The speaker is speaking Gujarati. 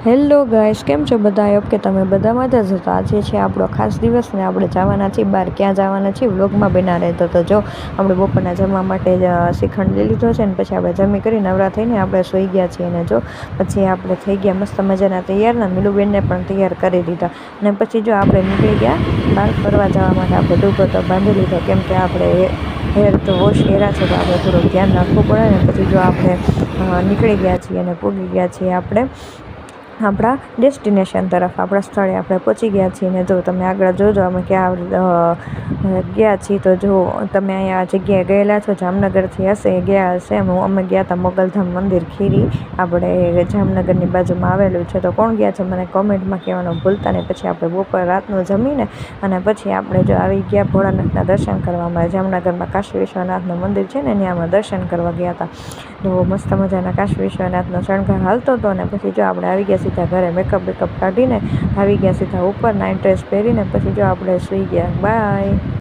હેલો ગાઈસ, કેમ છો બધા? આઈ હોપ કે તમે બધા મજા જ હતા. આજે છે આપણો ખાસ દિવસ ને આપણે જવાના છીએ બહાર. ક્યાં જવાના છીએ વ્લોગમાં બના રહેતો. તો જો આપણે બપોરના જમવા માટે શ્રીખંડ લઈ લીધો છે ને પછી આપણે જમી કરી નવરા થઈને આપણે સૂઈ ગયા છીએ. અને જો પછી આપણે થઈ ગયા મસ્ત મજાના તૈયાર ને મિલુબેનને પણ તૈયાર કરી દીધા. અને પછી જો આપણે નીકળી ગયા બહાર ફરવા જવા માટે. આપણે ડૂબો તો બાંધી લીધો કેમ કે આપણે હેર તો વોશ કર્યા છે તો આપણે થોડુંક ધ્યાન રાખવું પડે ને. પછી જો આપણે નીકળી ગયા છીએ અને પૂગી ગયા છીએ આપણે આપણા ડેસ્ટિનેશન તરફ. આપણા સ્થળે આપણે પહોંચી ગયા છીએ. ને જો તમે આગળ જોજો અમે ક્યાં ગયા છીએ. તો જો તમે અહીંયા જગ્યાએ ગયેલા છો, જામનગરથી હશે ગયા હશે. અમે ગયા હતા મોગલધામ મંદિર ખીરી, આપણે જામનગરની બાજુમાં આવેલું છે. તો કોણ ગયા છે મને કોમેન્ટમાં કહેવાનું ભૂલતા નહીં. પછી આપણે બપોર રાતનું જમીને અને પછી આપણે જો આવી ગયા ભોળાનાથના દર્શન કરવામાં. જામનગરમાં કાશી વિશ્વનાથનું મંદિર છે ને ત્યાં અમે દર્શન કરવા ગયા હતા. તો મસ્ત મજાના કાશી વિશ્વનાથનો શણગાર હાલતો હતો. ને પછી જો આપણે આવી ગયા સીધા ઘરે. મેકઅપ કાઢીને આવી ગયા સીધા ઉપર, નાઇટ ડ્રેસ પહેરીને પછી જો આપણે સૂઈ ગયા. બાય.